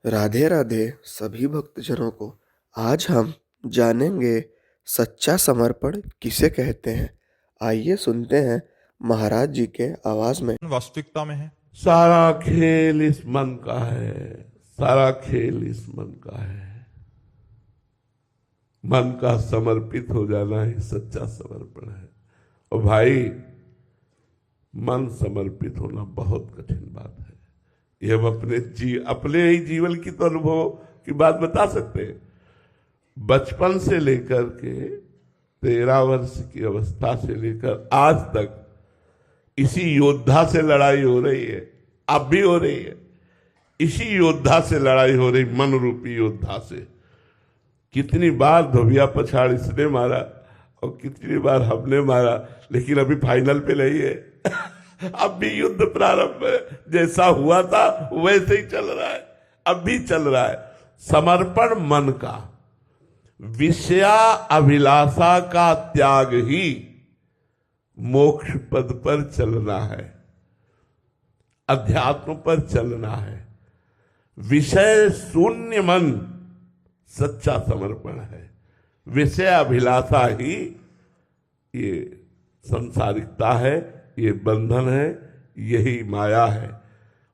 राधे राधे सभी भक्तजनों को। आज हम जानेंगे सच्चा समर्पण किसे कहते हैं। आइए सुनते हैं महाराज जी के आवाज में। वास्तविकता में है। सारा खेल इस मन का है, सारा खेल इस मन का है। मन का समर्पित हो जाना ही सच्चा समर्पण है। और भाई, मन समर्पित होना बहुत कठिन बात है। ये हम अपने ही जीवन की तो अनुभव की बात बता सकते हैं। बचपन से लेकर के 13 वर्ष की अवस्था से लेकर आज तक इसी योद्धा से लड़ाई हो रही है, अब भी हो रही है। इसी योद्धा से लड़ाई हो रही, मन रूपी योद्धा से। कितनी बार धोबिया पछाड़ इसने मारा और कितनी बार हमने मारा, लेकिन अभी फाइनल पे नहीं है। अब भी युद्ध प्रारंभ है। जैसा हुआ था वैसे ही चल रहा है, अब भी चल रहा है। समर्पण मन का, विषया अभिलाषा का त्याग ही मोक्ष पद पर चलना है, अध्यात्म पर चलना है। विषय शून्य मन सच्चा समर्पण है। विषय अभिलाषा ही ये संसारिकता है, ये बंधन है, यही माया है।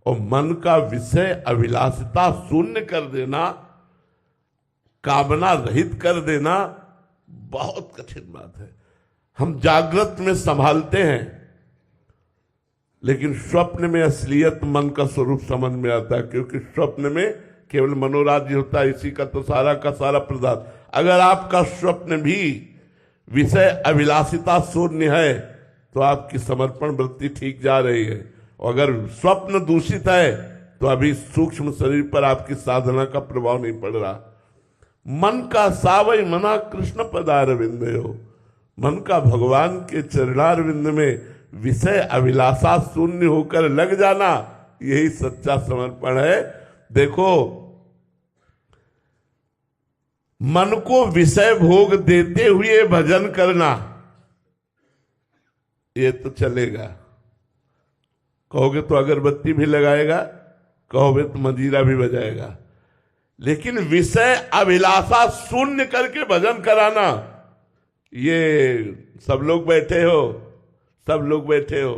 और मन का विषय अभिलाषिता शून्य कर देना, कामना रहित कर देना बहुत कठिन बात है। हम जागृत में संभालते हैं, लेकिन स्वप्न में असलियत मन का स्वरूप समझ में आता है, क्योंकि स्वप्न में केवल मनोराज्य होता है। इसी का तो सारा का सारा पदार्थ। अगर आपका स्वप्न भी विषय अभिलाषिता शून्य है तो आपकी समर्पण वृत्ति ठीक जा रही है। और अगर स्वप्न दूषित है तो अभी सूक्ष्म शरीर पर आपकी साधना का प्रभाव नहीं पड़ रहा। मन का सावई मना कृष्ण पदारविंद हो। मन का भगवान के चरणारविंद में विषय अभिलाषा शून्य होकर लग जाना, यही सच्चा समर्पण है। देखो, मन को विषय भोग देते हुए भजन करना ये तो चलेगा। कहोगे तो अगरबत्ती भी लगाएगा, कहोगे तो मंजीरा भी बजाएगा, लेकिन विषय अभिलाषा शून्य करके भजन कराना, ये सब लोग बैठे हो, सब लोग बैठे हो,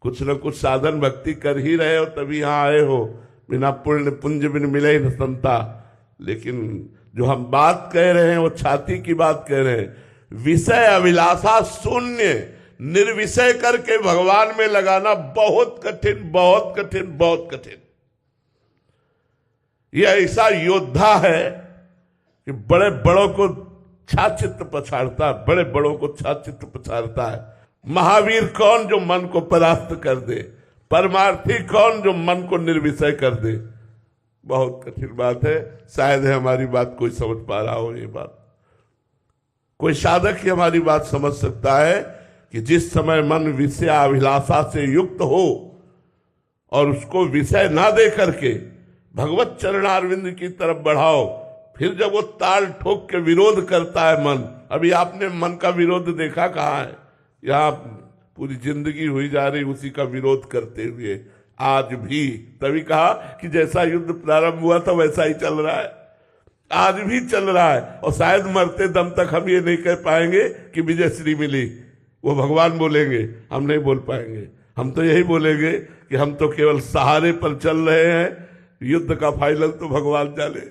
कुछ न कुछ साधन भक्ति कर ही रहे हो, तभी यहां आए हो। बिना पुण्य पुंज बिन मिले न संता। लेकिन जो हम बात कह रहे हैं वो छाती की बात कह रहे हैं। विषय अभिलाषा शून्य निर्विषय करके भगवान में लगाना बहुत कठिन, बहुत कठिन, बहुत कठिन। यह ऐसा योद्धा है कि बड़े बड़ों को छाचित्र पछाड़ता है, बड़े बड़ों को छाचित्र पछाड़ता है। महावीर कौन जो मन को परास्त कर दे, परमार्थी कौन जो मन को निर्विषय कर दे। बहुत कठिन बात है। शायद है हमारी बात कोई समझ पा रहा हो। ये बात कोई साधक ही हमारी बात समझ सकता है कि जिस समय मन विषय अभिलाषा से युक्त हो और उसको विषय ना दे करके भगवत चरणारविंद की तरफ बढ़ाओ, फिर जब वो ताल ठोक के विरोध करता है मन। अभी आपने मन का विरोध देखा कहाँ है? यहाँ पूरी जिंदगी हुई जा रही उसी का विरोध करते हुए, आज भी। तभी कहा कि जैसा युद्ध प्रारंभ हुआ था वैसा ही चल रहा है, आज भी चल रहा है। और शायद मरते दम तक हम ये नहीं कह पाएंगे कि विजय श्री मिली। वो भगवान बोलेंगे, हम नहीं बोल पाएंगे। हम तो यही बोलेंगे कि हम तो केवल सहारे पर चल रहे हैं, युद्ध का फाइनल तो भगवान जाने।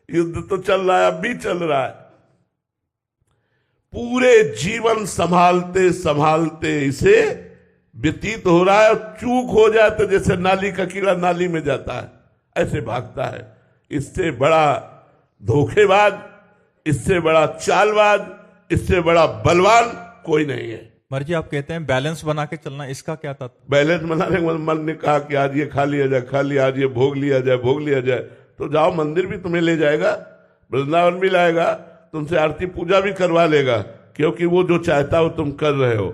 युद्ध तो चल रहा है, अब भी चल रहा है। पूरे जीवन संभालते संभालते इसे व्यतीत हो रहा है। और चूक हो जाए तो जैसे नाली का कीड़ा नाली में जाता है, ऐसे भागता है। इससे बड़ा धोखेबाज, इससे बड़ा चालबाज, इससे बड़ा बलवान कोई नहीं है। मर्जी आप कहते हैं बैलेंस बना के चलना, इसका क्या तात्पर्य? बैलेंस बनाने के मन ने कहा कि आज ये खा लिया जाए, खा लिया, आज ये भोग लिया जाए, भोग लिया जाए, तो जाओ मंदिर भी तुम्हें ले जाएगा, वृंदावन भी लाएगा, तुमसे आरती पूजा भी करवा लेगा, क्योंकि वो जो चाहता है वो तुम कर रहे हो।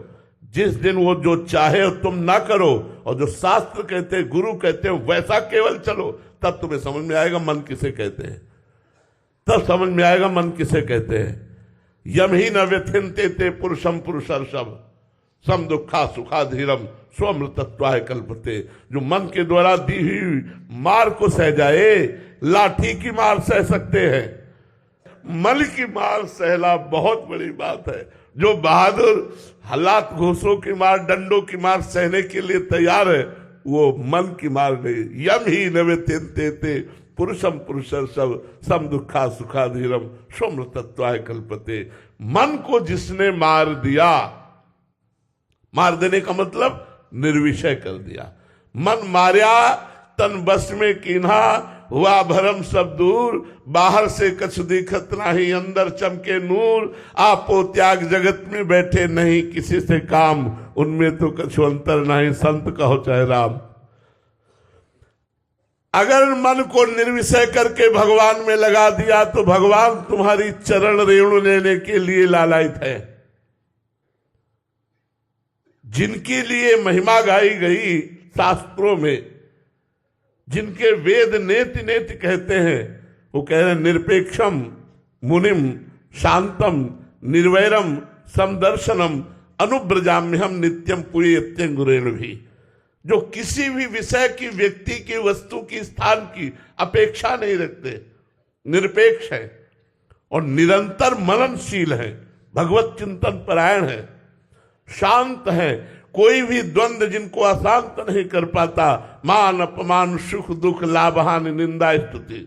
जिस दिन वो जो चाहे हो तुम ना करो, और जो शास्त्र कहते हैं, गुरु कहते हैं, वैसा केवल चलो, तब तुम्हें समझ में आएगा मन किसे कहते हैं। तब समझ में आएगा मन किसे कहते हैं। यम ही न व्यथिनते ते पुरुषम पुरुषर्षभ। सम दुखा सुखा धीरम स्वमृतत्वाय कल्पते। जो मन के द्वारा दी हुई मार को सह जाए, लाठी की मार सह सकते हैं, मन की मार सहना बहुत बड़ी बात है। जो बहादुर हालात घोषों की मार, डंडों की मार सहने के लिए तैयार है, वो मन की मार नहीं। यम ही नवे ते पुरुषम पुरुषर सब सम दुखा सुखा धीरम स्वमृतत्वाय कल्पते। मन को जिसने मार दिया, मार देने का मतलब निर्विषय कर दिया। मन मार्या तन बस में कीन्हा, हुआ भरम सब दूर, बाहर से कछ दिखत नाही, अंदर चमके नूर। आपो त्याग जगत में बैठे नहीं किसी से काम, उनमें तो कछु अंतर नहीं, संत कहो चाहे राम। अगर मन को निर्विषय करके भगवान में लगा दिया तो भगवान तुम्हारी चरण रेणु लेने के लिए लालायित है। जिनके लिए महिमा गाई गई शास्त्रों में, जिनके वेद नेति नेति कहते हैं, वो कह रहे हैं निरपेक्षम मुनिम शांतम निर्वैरम समदर्शनम अनुब्रजाम्यहम नित्यम पुयत्यंगुरेण भी। जो किसी भी विषय की, व्यक्ति की, वस्तु की, स्थान की अपेक्षा नहीं रखते, निरपेक्ष है और निरंतर मननशील है, भगवत चिंतन परायण है, शांत है। कोई भी द्वंद्व जिनको अशांत नहीं कर पाता, मान अपमान सुख दुख लाभ हानि निंदा स्तुति,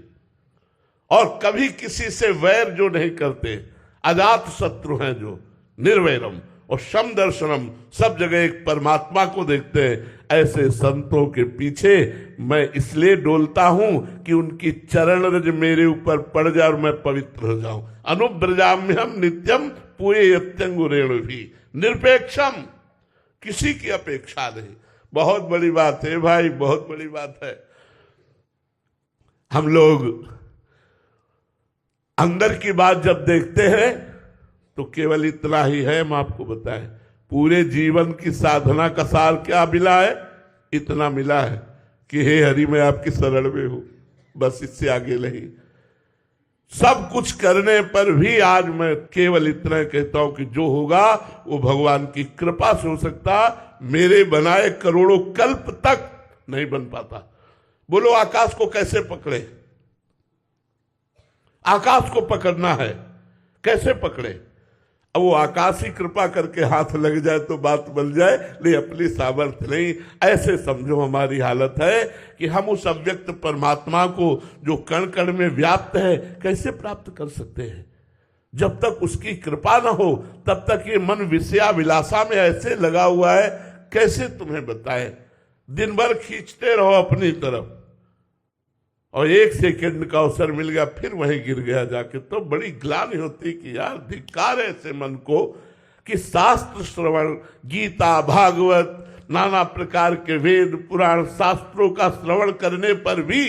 और कभी किसी से वैर जो नहीं करते, अजात शत्रु हैं जो, निर्वैरम और सम दर्शनम, सब जगह एक परमात्मा को देखते हैं। ऐसे संतों के पीछे मैं इसलिए डोलता हूं कि उनकी चरण रज मेरे ऊपर पड़ जाए और मैं पवित्र हो जाऊं। अनुब्रजाम्यहम नित्यम पुयत्यंगुरेण भी, निरपेक्षम, किसी की अपेक्षा नहीं। बहुत बड़ी बात है भाई, बहुत बड़ी बात है। हम लोग अंदर की बात जब देखते हैं तो केवल इतना ही है, हम आपको बताएं, पूरे जीवन की साधना का सार क्या मिला है? इतना मिला है कि हे हरि मैं आपकी शरण में हूं, बस इससे आगे नहीं। सब कुछ करने पर भी आज मैं केवल इतना कहता हूं कि जो होगा वो भगवान की कृपा से हो सकता, मेरे बनाए करोड़ों कल्प तक नहीं बन पाता। बोलो आकाश को कैसे पकड़े? आकाश को पकड़ना है, कैसे पकड़े? अब वो आकाश ही कृपा करके हाथ लग जाए तो बात बन जाए, नहीं अपनी सामर्थ्य नहीं। ऐसे समझो हमारी हालत है कि हम उस अव्यक्त परमात्मा को जो कण कण में व्याप्त है कैसे प्राप्त कर सकते हैं? जब तक उसकी कृपा न हो तब तक ये मन विषया विलासा में ऐसे लगा हुआ है, कैसे तुम्हें बताएं। दिन भर खींचते रहो अपनी तरफ और एक सेकंड का अवसर मिल गया फिर वहीं गिर गया जाके, तो बड़ी ग्लानि होती कि यार धिक्कार है ऐसे मन को कि शास्त्र श्रवण, गीता भागवत नाना प्रकार के वेद पुराण शास्त्रों का श्रवण करने पर भी,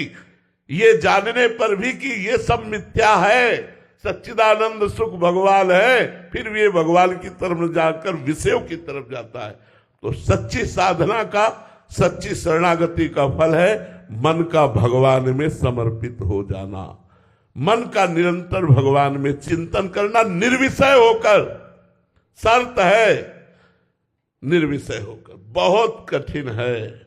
ये जानने पर भी कि ये सब मिथ्या है, सच्चिदानंद सुख भगवान है, फिर भी ये भगवान की तरफ जाकर विषयों की तरफ जाता है। तो सच्ची साधना का, सच्ची शरणागति का फल है मन का भगवान में समर्पित हो जाना, मन का निरंतर भगवान में चिंतन करना, निर्विषय होकर। शर्त है निर्विषय होकर। बहुत कठिन है,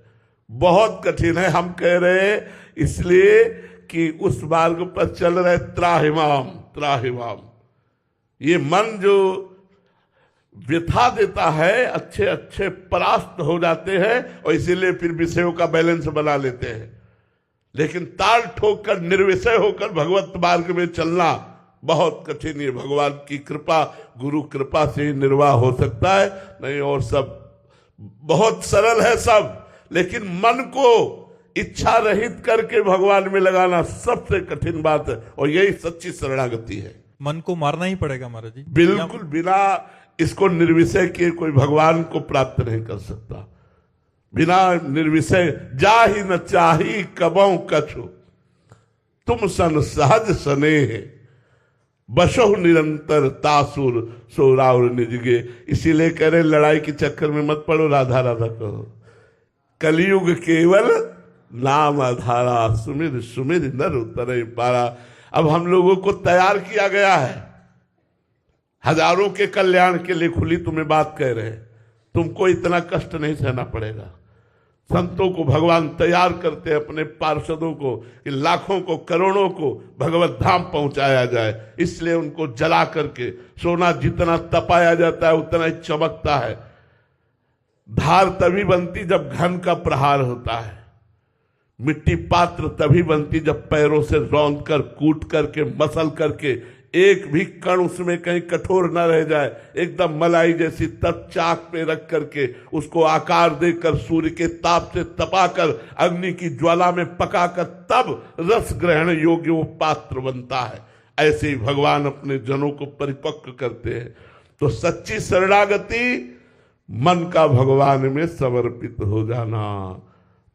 बहुत कठिन है। हम कह रहे हैं इसलिए कि उस मार्ग पर चल रहे त्राहिमाम त्राहिमाम। ये मन जो व्यथा देता है, अच्छे अच्छे परास्त हो जाते हैं और इसीलिए फिर विषयों का बैलेंस बना लेते हैं। लेकिन ताल ठोक कर निर्विषय होकर भगवत मार्ग में चलना बहुत कठिन है। भगवान की कृपा, गुरु कृपा से ही निर्वाह हो सकता है, नहीं और सब बहुत सरल है सब। लेकिन मन को इच्छा रहित करके भगवान में लगाना सबसे कठिन बात है और यही सच्ची शरणागति है। मन को मारना ही पड़ेगा महाराज जी। बिल्कुल, बिना इसको निर्विषय किए कोई भगवान को प्राप्त नहीं कर सकता। बिना निर्विषय जा ही न चाही कबहु कछु, तुम सन सहज स्नेह बसहु निरंतर तासुर सोराउर निजगे। इसीलिए कह रहे लड़ाई के चक्कर में मत पड़ो, राधा राधा कहो। कलयुग केवल नाम आधारा, सुमिर सुमिर नर उतरे पारा। अब हम लोगों को तैयार किया गया है हजारों के कल्याण के लिए, खुली तुम्हें बात कह रहे हैं, तुमको इतना कष्ट नहीं सहना पड़ेगा। संतों को भगवान तैयार करते हैं, अपने पार्षदों को, कि लाखों को करोड़ों को भगवत धाम पहुंचाया जाए। इसलिए उनको जला करके, सोना जितना तपाया जाता है उतना ही चमकता है। धार तभी बनती जब घन का प्रहार होता है। मिट्टी पात्र तभी बनती जब पैरों से रौंद कर, कूट करके, मसल करके एक भी कण उसमें कहीं कठोर न रह जाए, एकदम मलाई जैसी, तब चाक पे रख करके उसको आकार देकर, सूर्य के ताप से तपाकर, अग्नि की ज्वाला में पकाकर, तब रस ग्रहण योग्य वो पात्र बनता है। ऐसे ही भगवान अपने जनों को परिपक्व करते हैं। तो सच्ची शरणागति मन का भगवान में समर्पित हो जाना।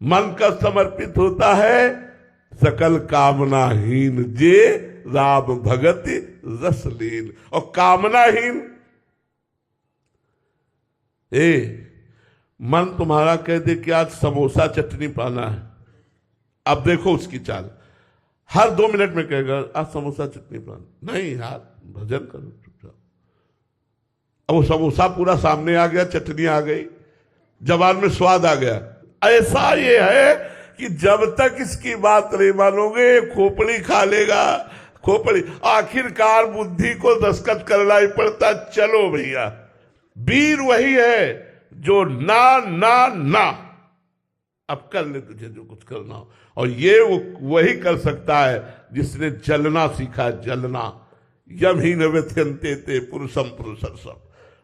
मन का समर्पित होता है सकल कामनाहीन जे राम भगति रसलीन। और कामनाहीन, मन तुम्हारा कह दे कि आज समोसा चटनी पाना है, अब देखो उसकी चाल, हर 2 मिनट में कहेगा आज समोसा चटनी पाना। नहीं यार, भजन करो चुपचाप। अब वो समोसा पूरा सामने आ गया, चटनी आ गई, जबान में स्वाद आ गया। ऐसा ये है कि जब तक इसकी बात नहीं मानोगे, खोपड़ी खा लेगा, खोपड़ी। आखिरकार बुद्धि को दस्तखत करना ही पड़ता। चलो भैया, वीर वही है जो ना ना ना, अब कर ले तुझे जो कुछ करना हो। और ये वही कर सकता है जिसने जलना सीखा, जलना। यम ही न व्यथयन्ते ते पुरुषम पुरुषर्षम।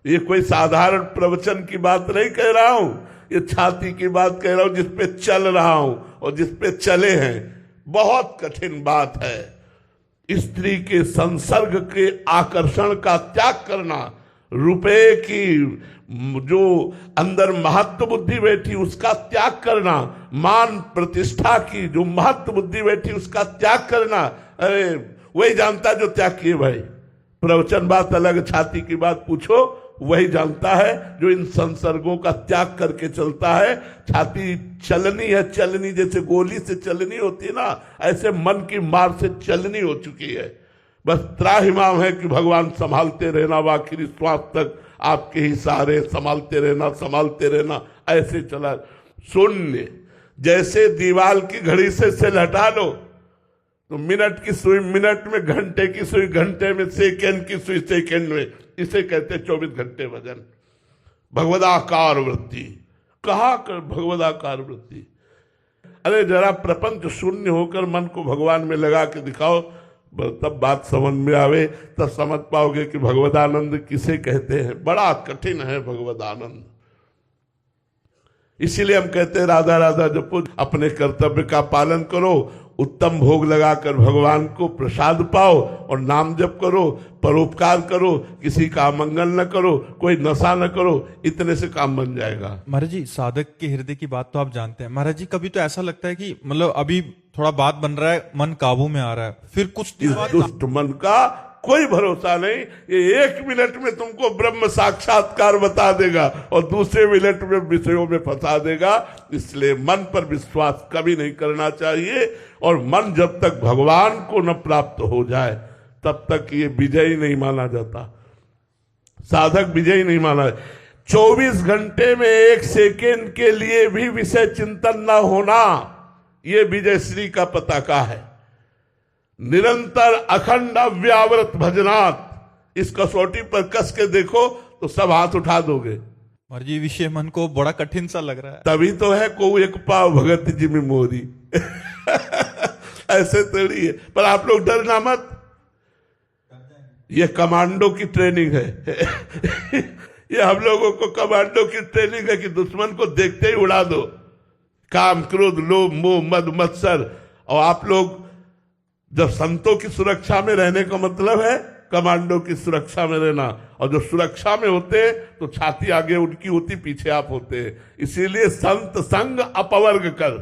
ये कोई साधारण प्रवचन की बात नहीं कह रहा हूं, ये छाती की बात कह रहा हूं, जिसपे चल रहा हूं और जिसपे चले हैं। बहुत कठिन बात है। स्त्री के संसर्ग के आकर्षण का त्याग करना, रुपए की जो अंदर महत्व बुद्धि बैठी उसका त्याग करना, मान प्रतिष्ठा की जो महत्व बुद्धि बैठी उसका त्याग करना। अरे वही जानता जो त्याग किए भाई। प्रवचन बात अलग, छाती की बात पूछो, वही जानता है जो इन संसर्गों का त्याग करके चलता है। छाती चलनी है, चलनी जैसे गोली से चलनी होती है ना, ऐसे मन की मार से चलनी हो चुकी है। बस त्राहिमाम है कि भगवान संभालते रहना, आखिरी श्वास तक आपके ही सहारे, संभालते रहना, संभालते रहना। ऐसे चला शून्य, जैसे दीवाल की घड़ी से सेल हटा लो तो मिनट की सुई मिनट में, घंटे की सुई घंटे में, सेकंड की सुई सेकंड में। इसे कहते 24 घंटे भजन। भगवदाकार वृत्ति, कहा कर भगवदाकार वृत्ति। अरे जरा प्रपंच शून्य होकर मन को भगवान में लगा के दिखाओ, तब बात समझ में आवे, तब समझ पाओगे कि भगवदानंद किसे कहते हैं। बड़ा कठिन है भगवदानंद। इसीलिए हम कहते हैं राधा राधा जपो, अपने कर्तव्य का पालन करो, उत्तम भोग लगाकर भगवान को प्रसाद पाओ और नाम जप करो, परोपकार करो, किसी का मंगल न करो, कोई नशा न करो, इतने से काम बन जाएगा। महाराज जी, साधक के हृदय की बात तो आप जानते हैं। महाराज जी, कभी तो ऐसा लगता है कि मतलब अभी थोड़ा बात बन रहा है, मन काबू में आ रहा है, फिर कुछ दिन बाद दुष्ट मन का कोई भरोसा नहीं। ये 1 मिनट में तुमको ब्रह्म साक्षात्कार बता देगा और दूसरे मिनट में विषयों में फंसा देगा। इसलिए मन पर विश्वास कभी नहीं करना चाहिए। और मन जब तक भगवान को न प्राप्त हो जाए तब तक ये विजयी नहीं माना जाता। साधक विजयी नहीं माना। 24 घंटे में 1 सेकेंड के लिए भी विषय चिंतन न होना, ये विजय श्री का पताका है। निरंतर अखंड अव्यावृत भजनात्, इस कसौटी पर कस के देखो तो सब हाथ उठा दोगे। महाराज जी, विषय मन को बड़ा कठिन सा लग रहा है। तभी तो है को एक पाव भगत जी में मोरी। ऐसे थोड़ी है। पर आप लोग डरना मत, ये कमांडो की ट्रेनिंग है। ये हम लोगों को कमांडो की ट्रेनिंग है कि दुश्मन को देखते ही उड़ा दो। काम, क्रोध, लोभ, मोह, मद, मत्सर। और आप लोग जब संतों की सुरक्षा में रहने का मतलब है कमांडो की सुरक्षा में रहना। और जो सुरक्षा में होते हैं तो छाती आगे उनकी होती, पीछे आप होते हैं। इसीलिए संत संग अपवर्ग कर,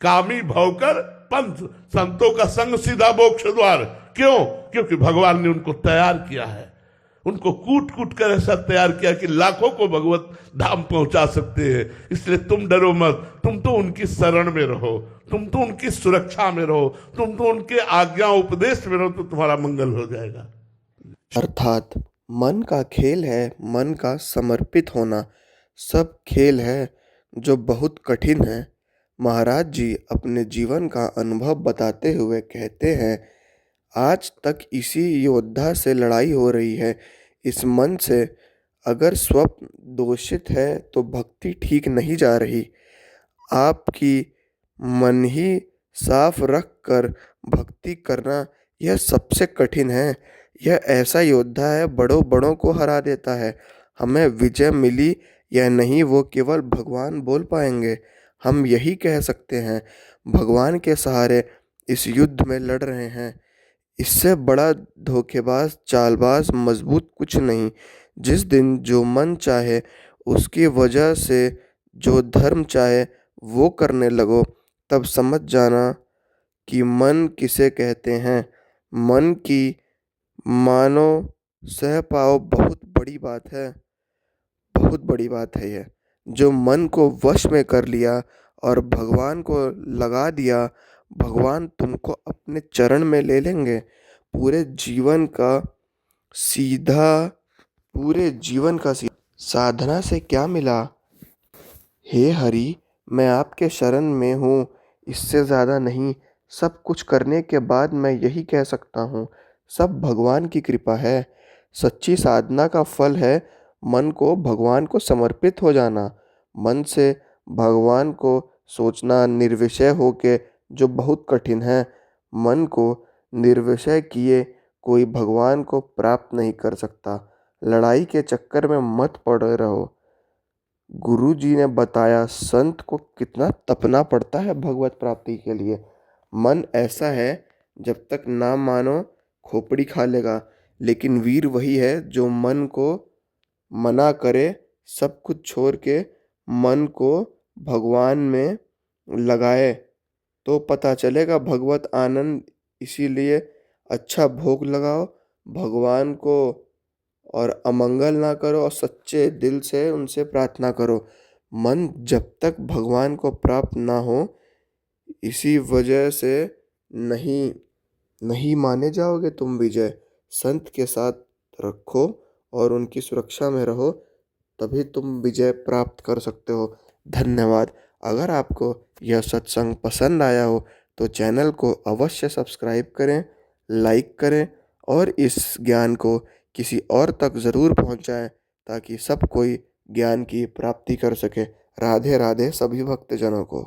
कामी भवकर पंथ। संतों का संग सीधा मोक्ष द्वार। क्यों? क्योंकि भगवान ने उनको तैयार किया है, उनको कूट कूट कर ऐसा तैयार किया कि लाखों को भगवत धाम पहुंचा सकते हैं। इसलिए तुम डरो मत, तुम तो उनकी शरण में रहो, तुम तो उनकी सुरक्षा में रहो, तुम तो उनके आज्ञा उपदेश में रहो, तो तुम्हारा मंगल हो जाएगा। अर्थात मन का खेल है मन का समर्पित होना। सब खेल है जो बहुत कठिन है। महाराज जी अपने जीवन का अनुभव बताते हुए कहते हैं, आज तक इसी योद्धा से लड़ाई हो रही है। इस मन से अगर स्वप्न दोषित है तो भक्ति ठीक नहीं जा रही। आपकी मन ही साफ रख कर भक्ति करना यह सबसे कठिन है। यह ऐसा योद्धा है बड़ों बड़ों को हरा देता है। हमें विजय मिली या नहीं वो केवल भगवान बोल पाएंगे। हम यही कह सकते हैं, भगवान के सहारे इस युद्ध में लड़ रहे हैं। इससे बड़ा धोखेबाज चालबाज मजबूत कुछ नहीं। जिस दिन जो मन चाहे उसकी वजह से जो धर्म चाहे वो करने लगो, तब समझ जाना कि मन किसे कहते हैं। मन की मानो सह पाओ, बहुत बड़ी बात है। बहुत बड़ी बात है यह। जो मन को वश में कर लिया और भगवान को लगा दिया, भगवान तुमको अपने चरण में ले लेंगे। पूरे जीवन का सीधा पूरे जीवन का सीधा साधना से क्या मिला? हे हरि, मैं आपके शरण में हूँ, इससे ज़्यादा नहीं। सब कुछ करने के बाद मैं यही कह सकता हूँ, सब भगवान की कृपा है। सच्ची साधना का फल है मन को भगवान को समर्पित हो जाना। मन से भगवान को सोचना निर्विषय होके, जो बहुत कठिन है। मन को निर्विषय किए कोई भगवान को प्राप्त नहीं कर सकता। लड़ाई के चक्कर में मत पड़े रहो। गुरु जी ने बताया संत को कितना तपना पड़ता है भगवत प्राप्ति के लिए। मन ऐसा है, जब तक ना मानो खोपड़ी खा लेगा। लेकिन वीर वही है जो मन को मना करे, सब कुछ छोड़ के मन को भगवान में लगाए, तो पता चलेगा भगवत आनंद। इसीलिए अच्छा भोग लगाओ भगवान को, और अमंगल ना करो और सच्चे दिल से उनसे प्रार्थना करो। मन जब तक भगवान को प्राप्त ना हो, इसी वजह से नहीं नहीं माने जाओगे तुम विजय। संत के साथ रखो और उनकी सुरक्षा में रहो, तभी तुम विजय प्राप्त कर सकते हो। धन्यवाद। अगर आपको यह सत्संग पसंद आया हो तो चैनल को अवश्य सब्सक्राइब करें, लाइक करें और इस ज्ञान को किसी और तक ज़रूर पहुंचाएं, ताकि सब कोई ज्ञान की प्राप्ति कर सके। राधे राधे सभी भक्तजनों को।